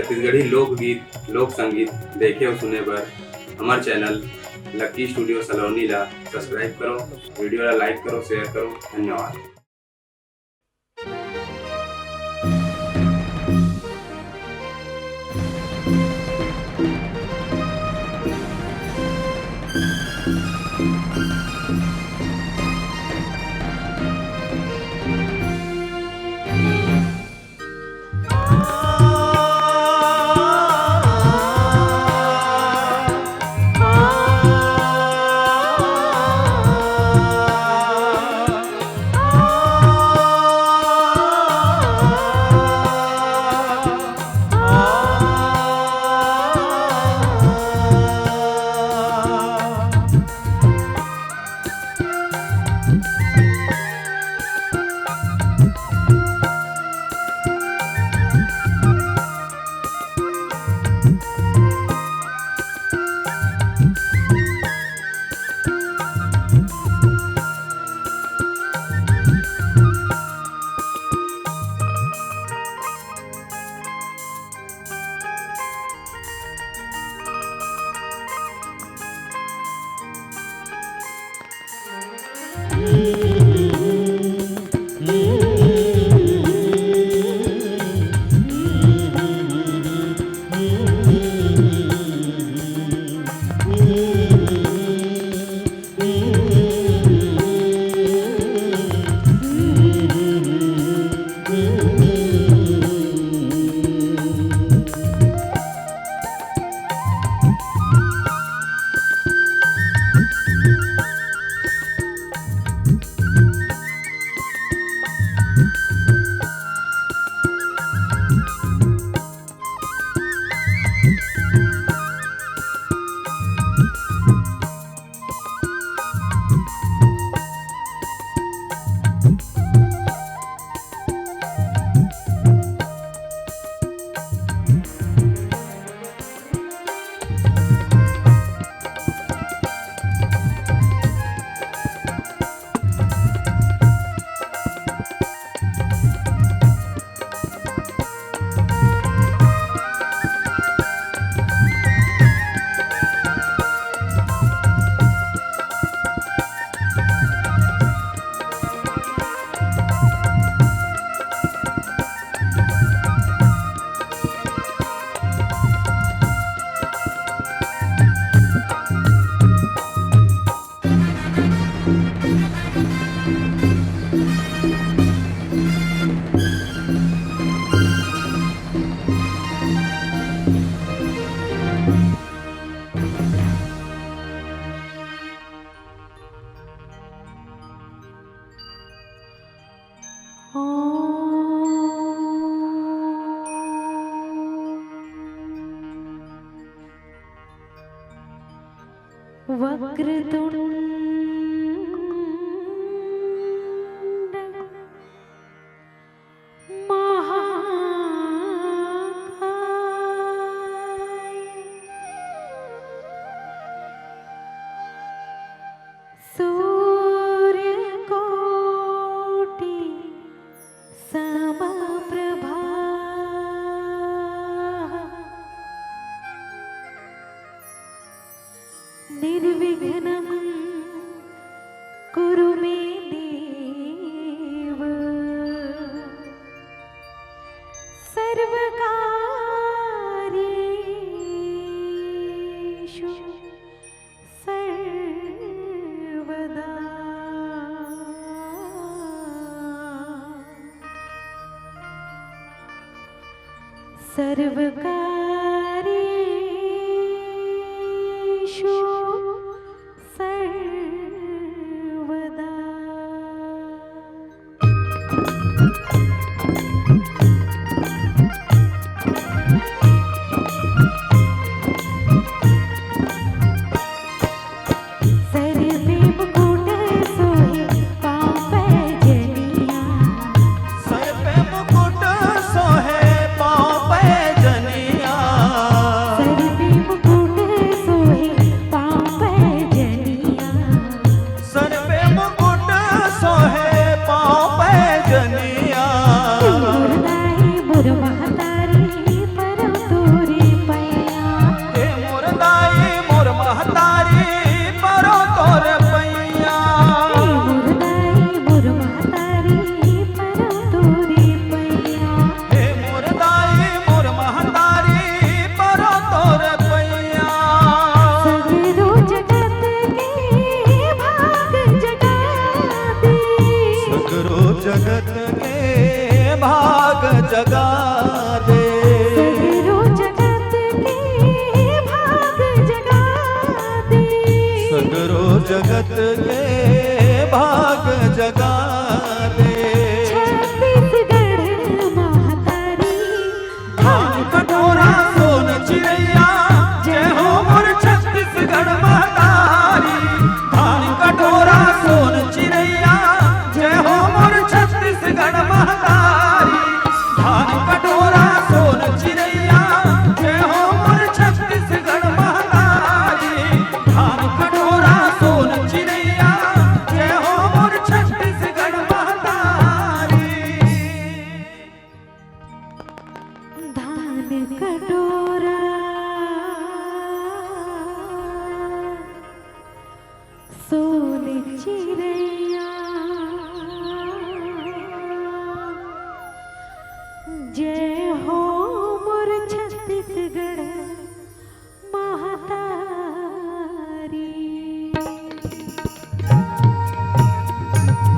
छत्तीसगढ़ी लोकगीत लोक संगीत देखे और सुने बर हमार चैनल लकी स्टूडियो सलोनी ला सब्सक्राइब करो, वीडियो ला लाइक करो, शेयर करो। धन्यवाद। वक्रतुंड महाकाय सूर्यकोटि समप्रभा निर्विघ्नं कुरु मे देव सर्वकार्येषु सर्वदा। सर्वकार्येषु सर्वदा। सर पे मुकुट सोहे पाँव पे जनिया, सर पे मुकुट सोहे पाँव पे जनिया। जगत के भाग जगा दे। छत्तीसगढ़ महातारी धान कटोरा सोन चिड़ैया जय हो मोर छत्तीसगढ़ महतारी। धान कटोरा सोन चिड़ैया जय हो मोर छत्तीसगढ़ महतारी। धान कटोरा सोन चिड़ैया जय हो मोर छत्तीसगढ़ महतारी। धान कटोरा सोन चिड़ैया जय हो मोर छत्तीसगढ़ महतारी। धान कटोरा सोन चिड़ैया जय हो मोर छत्तीसगढ़ महातारी। जय हो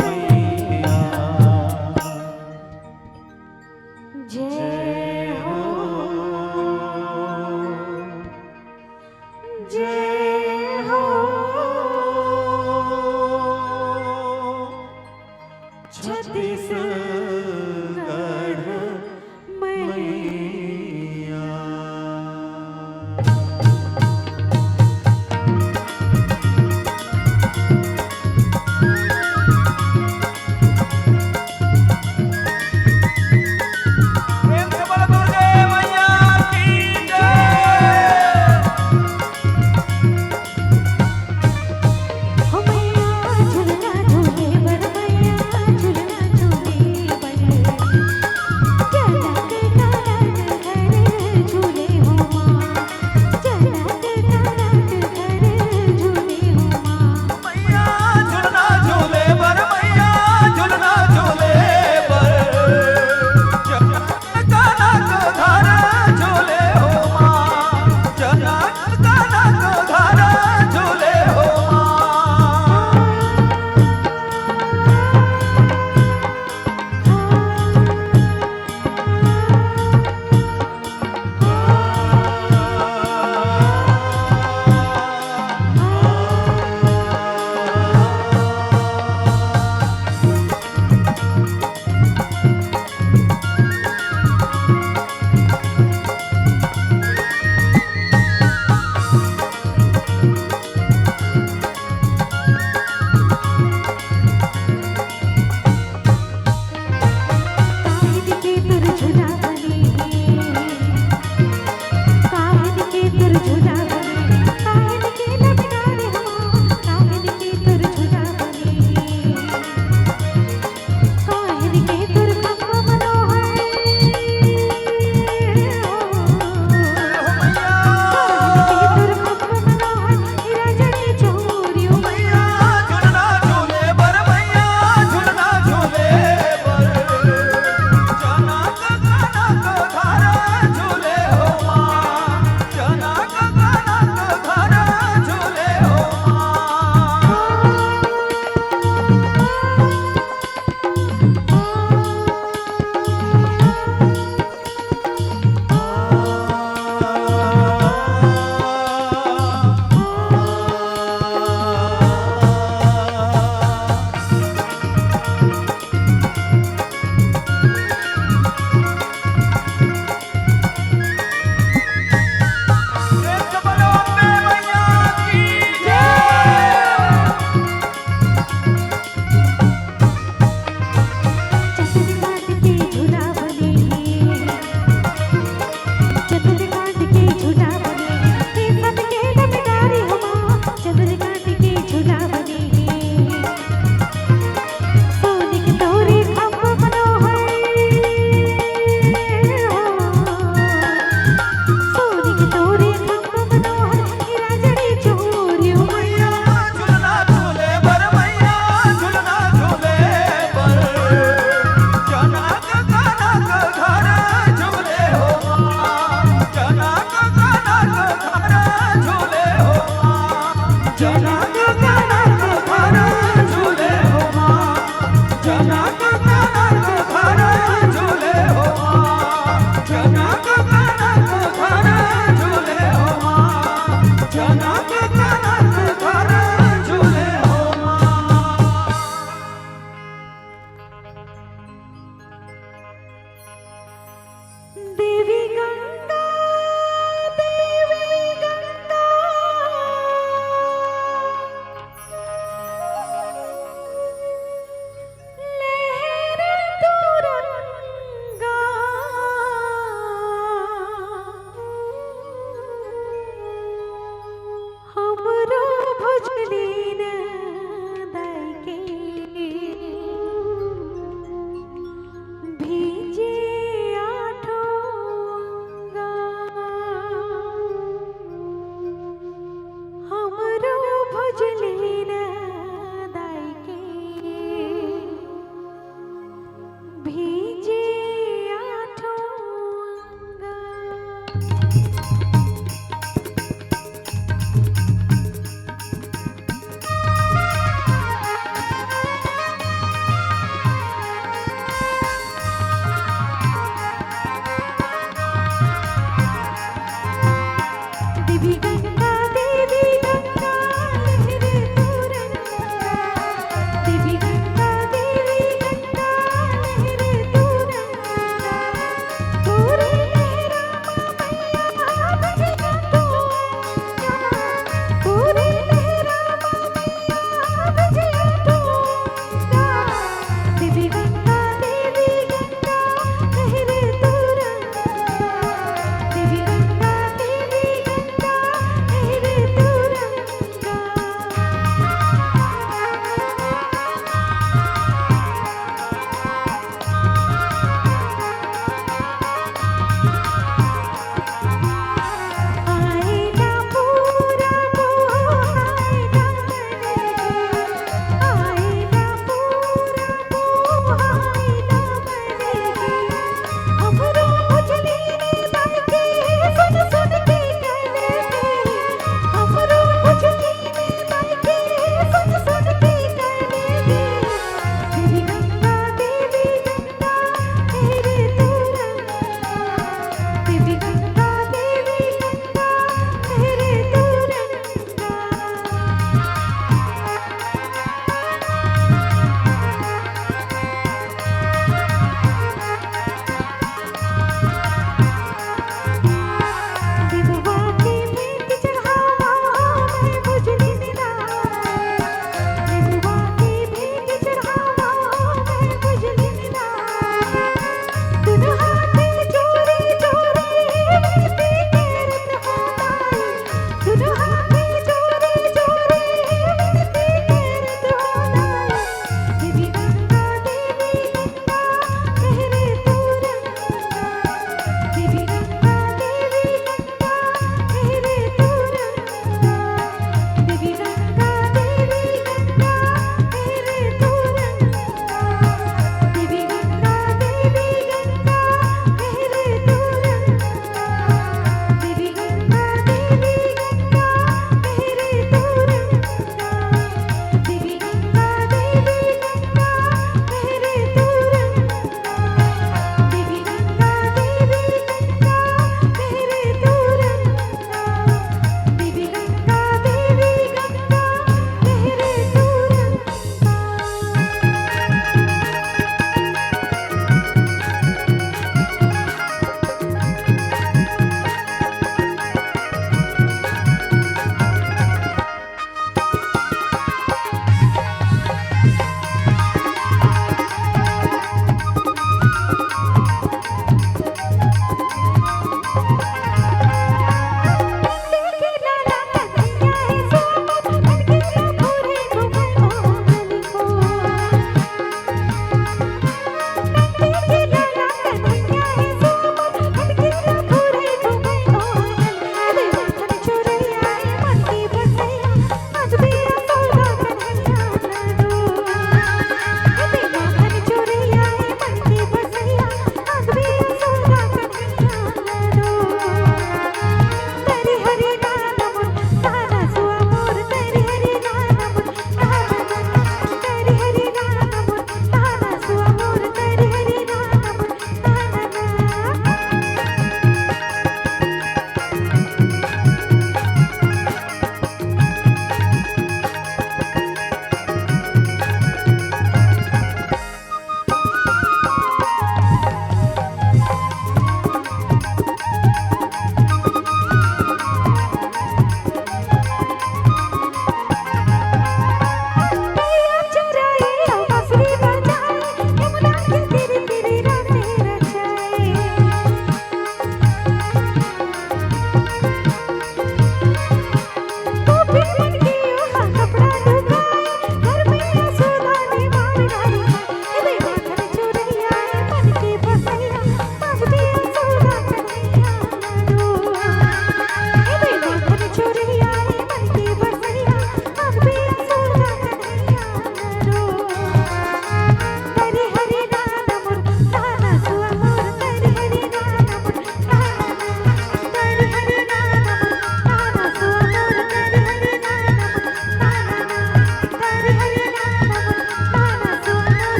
मैया। जय हो जय हो छत्तीसगढ़ मैया। मैया।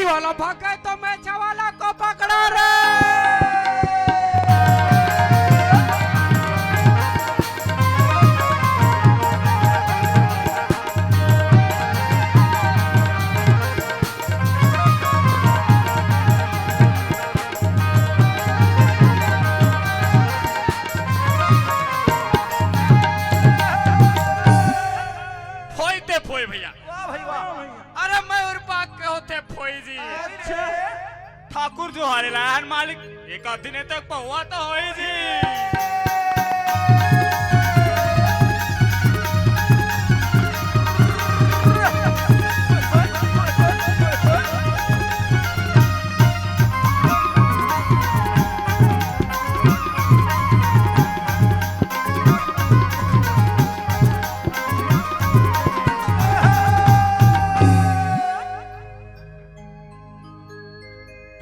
गाड़ी वाला भागे तो मैचा वाला को पकड़ो रे। फोई भैया, वाह भाई वाह। अरे मयूर पाक के होते फोई जी। अच्छा ठाकुर जो हारे लायन मालिक एक आध दिन तक पहुआ तो होई जी।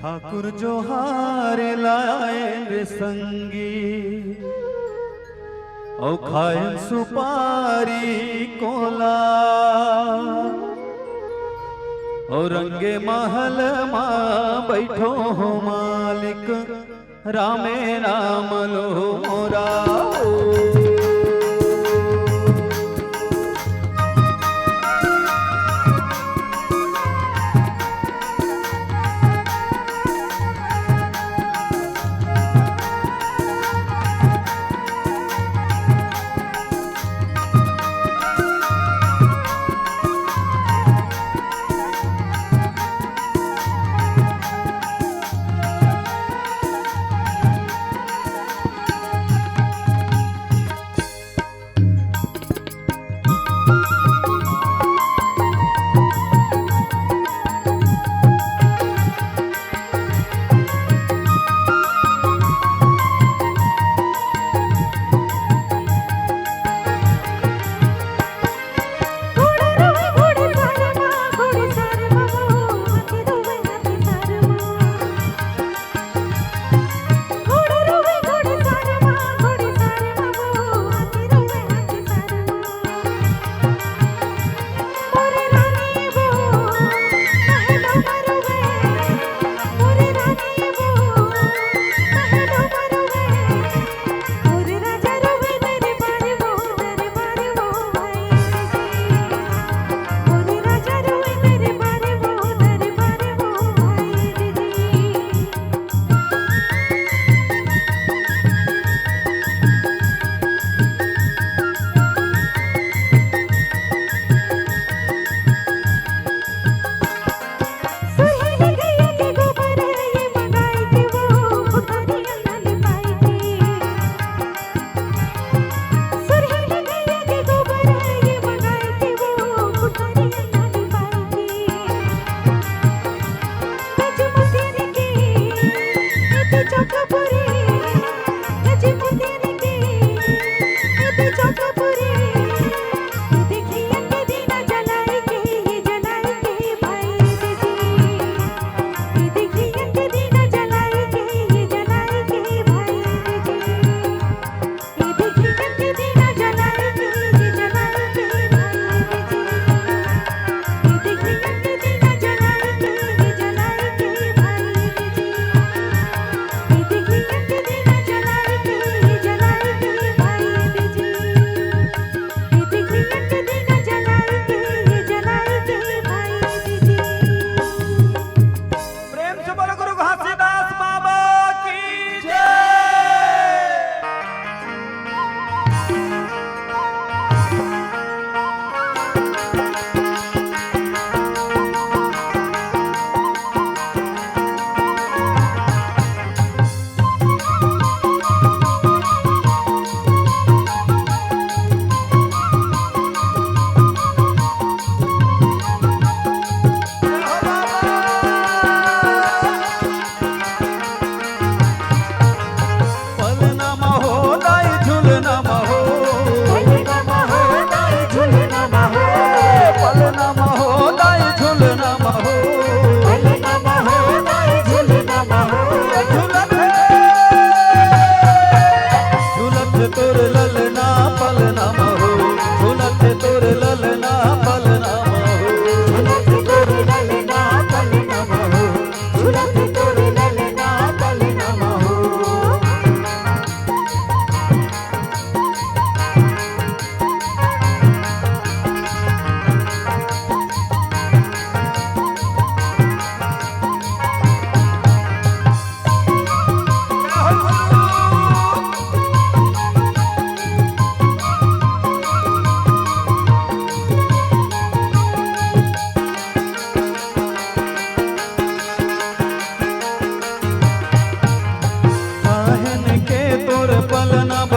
ठाकुर जो हारे लाए रे संगी औ खाए सुपारी कोला और रंगे महल मां बैठो हो मालिक रामे राम लो मोरा।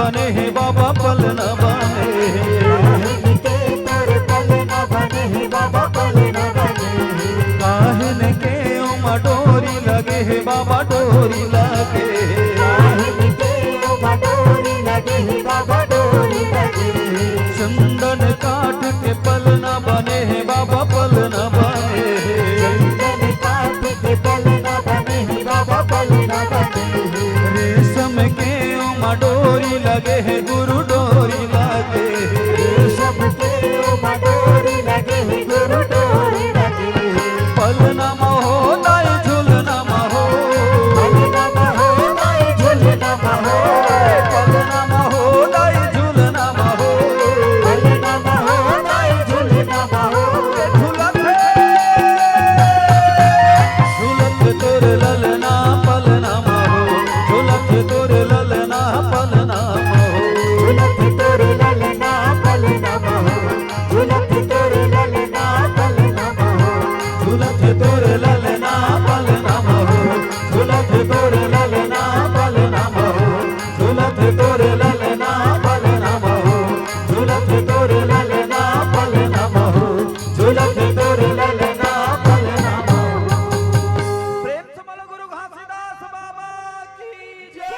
बने है बाबा पलना बने काहिन के तोर पलना बने है बाबा पलना बने काहिन के उमा डोरी लगे है बाबा डोरी लगे काहिन के उमा डोरी लगे है बाबा डोरी लगे चंदन काट के पलना बने है बाबा पलना बने चंदन काट के पलना बने है बाबा पलना बने रेशम के उमा डोरी लगे है गुरु डोरी लगे सबके उमा डोरी लगे है गुरु डोरी लगे पलना महो दाई झूलना महो पलना महो दाई झूलना महो पलना महो दाई झूलना महो पलना महो दाई झूलना महो झूलत झूलत तोर ललना पलना महो झूलत तोर ललना पलना महो झूलत तोर ललना पलना महो झूलत तोर ललना पलना महो झूलत तोर ललना पलना महो झूलत तोर ललना पलना महो झूलत तोर ललना पलना महो झूलत तोर ललना पलना महो झूलत तोर ललना पलना महो प्रेम से बोलो गुरु घासीदास बाबा की जय।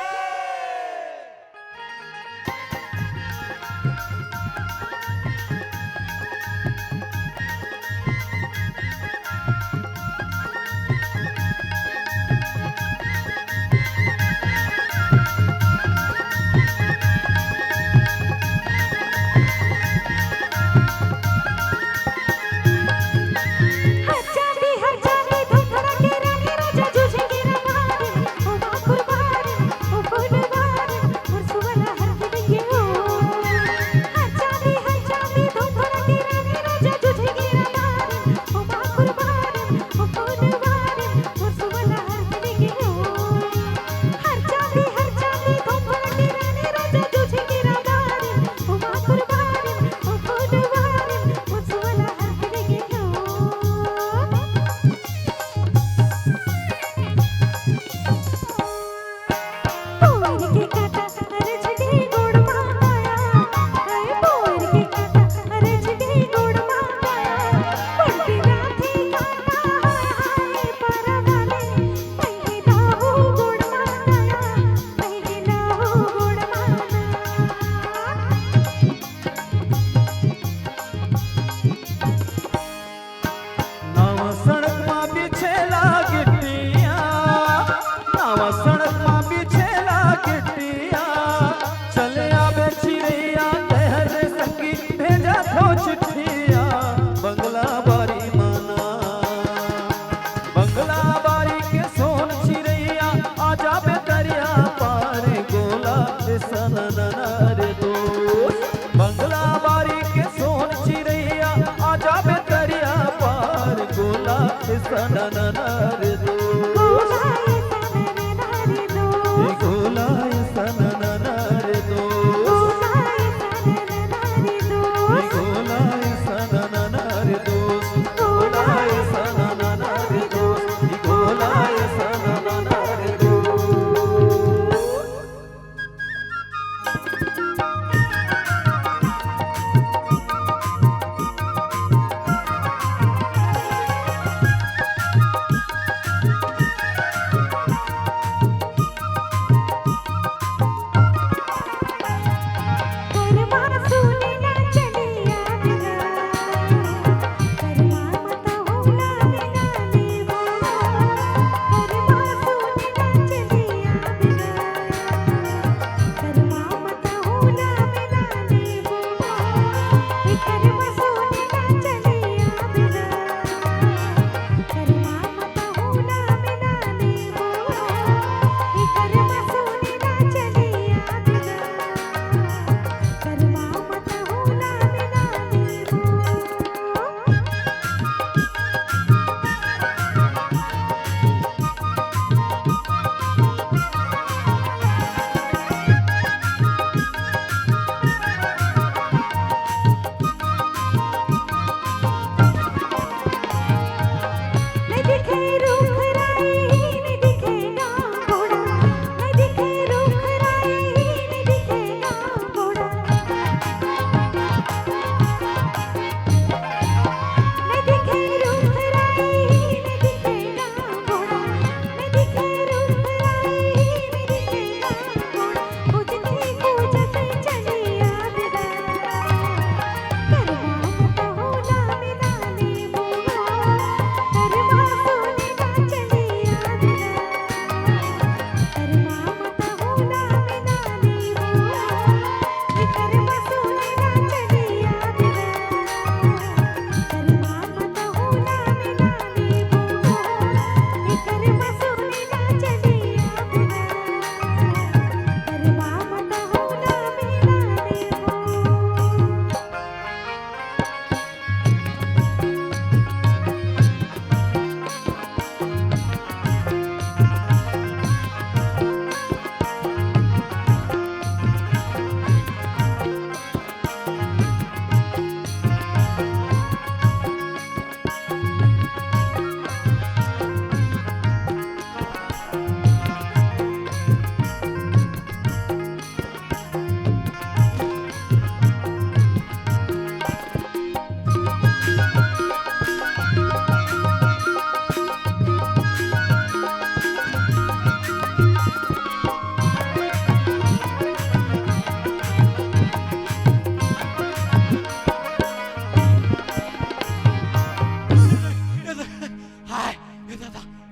हर चांदी धुंधरा के रानी राजा जूझेगी रंगारे ओ माँ कुर्बान ओ फूलवान और सुवला हर देंगे हो हर चांदी धुंधरा के रानी राजा जूझेगी रंगारे ओ माँ कुर्बान ओ फूलवान और सुवला हर देंगे हो हर चांदी धुंधरा के रानी राजा जूझेगी रंगारे ओ माँ कुर्बान ओ फूलवान और सुवला हर देंगे हो पोर के काटा अरझके गोड़ माया अरे पोर के काटा अरझके गोड़ माया पड़ती राधी काटा हाय परवाले पहिला हो गोड़ माया पहिला हो गोड़ माया नावा सड़क मां बिछेला गिट्टिया नावा सड़क मां बिछेला गिट्टिया चले आवे चिड़ैया कहर संगी भेजा थो चिट्ठिया बंगला बारी माना बंगला बारी के सोन चिड़ैया आ जाबे दरिया पार गोला सनन रे दोस्त बंगला बारी के सोन चिड़ैया आ जाबे दरिया पार गोला सनन रे दोस्त गोला सनन रे दो गोला सनन रे दोस्त गोला सनन रे दोस्त गोला सनन रे दोस्त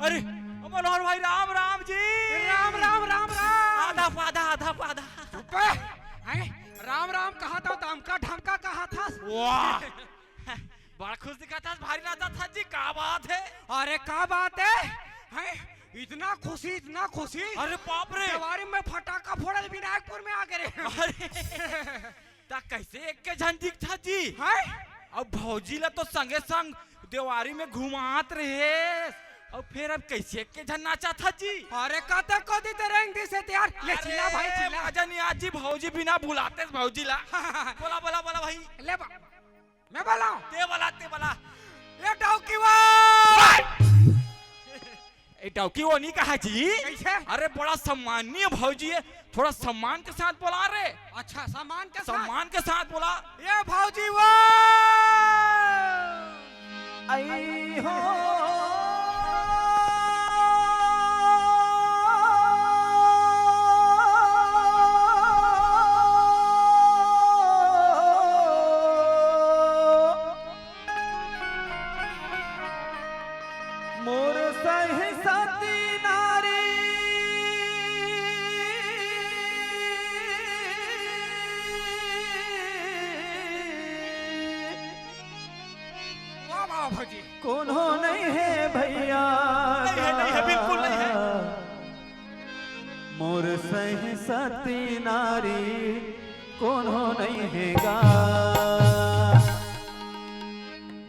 अरे मनोहर भाई राम राम जी। राम राम राम राम। आधा पाधा आधा पाधा। बे, हैं? राम राम कहा था, दमका ढमका कहा था। वाह बड़ा खुश दिखा था, भारी नाचा था जी, क्या बात है। अरे क्या बात है, हैं? इतना खुशी इतना खुशी। अरे बाप रे, देवारी में फटाका फोड़ल विनायकपुर में आ गए। अरे ता कैसे एक के झन दिख था जी। हैं? अब भौजी ला तो संगे संग देवारी में घुमात रहे, और फिर अब कैसे एक के झन नाचा था जी। अरे कते को दी तरंग दी से तैयार। ले चिल्ला भाई चिल्ला। मजा नहीं आज जी, भौजी बिना बुलाते भौजी ला। बोला बोला बोला भाई। ले बा, मैं बोलाऊं। ते बोला ये टाउकी वाह। ए टाउकी वो नहीं कहा जी। कैसे? अरे बड़ा सम्मानीय भौजी है, थोड़ा सम्मान के साथ बोला रे। अच्छा सामान के साथ। सम्मान के साथ बोला। ये भौजी वाह। आई हो मोर सहसती नारी वाह वाह भौजी। कोनो नहीं है भैया, नहीं है, बिल्कुल नहीं है। मोर सहसती नारी कोनो नहीं है गा,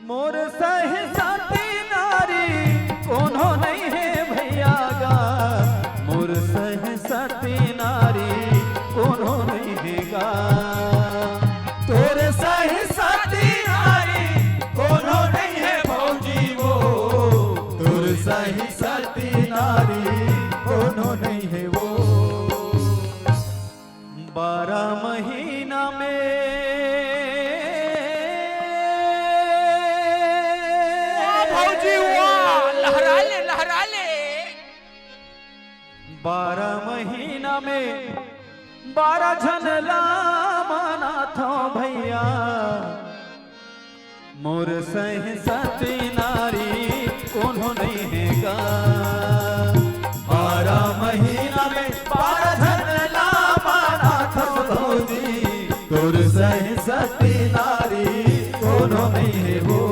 मोर सहसती नारी कोनो नहीं है भैया गा, मोर सहसती नारी कोनो नहीं है गा, तोरे सहसती नारी कोनो नहीं है भौजी वो, तोर सहसती नारी कोनो नहीं है वो, 12 महीना में भौजी वाह, लहरा ले 12 महीना में 12 झनला माना था भैया, मोर सहसती नारी कोनो नहीं है गा, 12 महीना में 12 झनला माना था भौजी, तोर सहसती नारी कोनो नहीं है वो।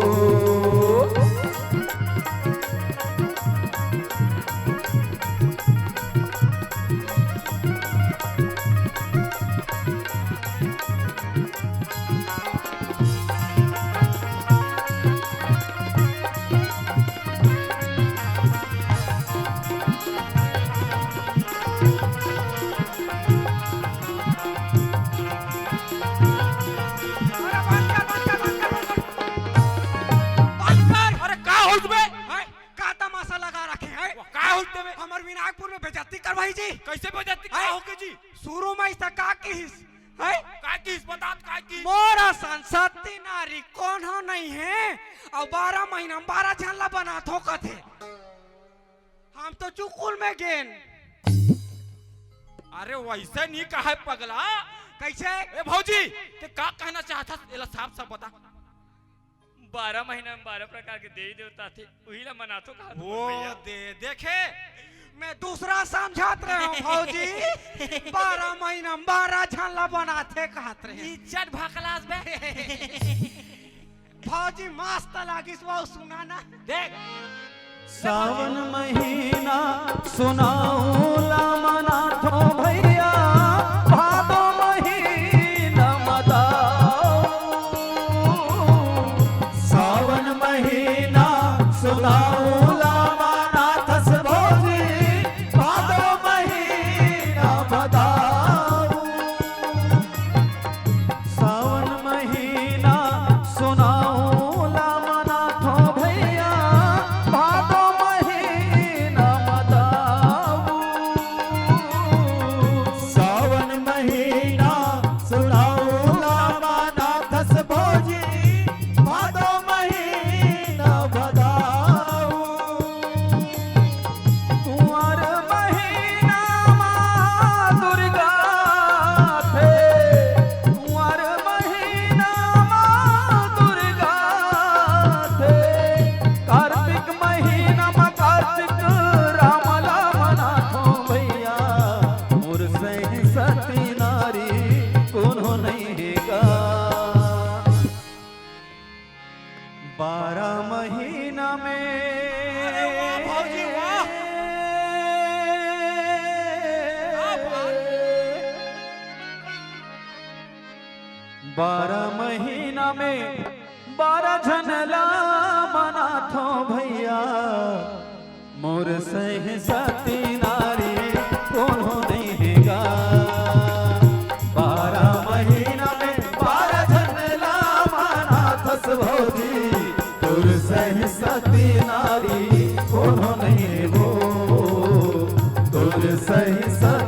अरे बंद कर बंद कर बंद कर बंद कर। अरे का होत बे, हैं? का तमाशा लगा रखे हैं? का होत बे, हमर विनायकपुर में बेइज्जती करवाई जी। कैसे बजाती का होके जी। शुरू में इसका का किस है? का किस बतात का की। मोरा संसती नारी कौन हो नहीं है, और 12 महीना में 12 झनला बना थोकत है। हम तो चुकुल में गेन। अरे वैसे नहीं कहा है पगला। कैसे? ए भौजी ते का कहना चाहता, एला साफ साफ बता। 12 महीना में 12 प्रकार के देवी देवता थे, वही ला मनातो कहा था वो भैया। दे देखे मैं दूसरा समझात रहे हूँ भौजी। 12 महीना में 12 झनला बनाते कहत रहे। इज्जत भकलास बे। भौजी मस्त लागिस वो सुनाना। देख सावन महीना सुनाऊला मना थो भैया, भादो महीना मदाऊ, सावन महीना सुनाऊला मना थस भौजी, भादो महीना मदाऊ, सावन महीना सुनाऊला मना थो भैया, भादो महीना मदाऊ, 12 महीना में 12 झनला मना थो भैया मोर सह सती नारी कोनो नहीं हैगा 12 महीना में 12 झनला मना थस भौजी तोर सह सती नारी कोनो नहीं हो तोर सह सती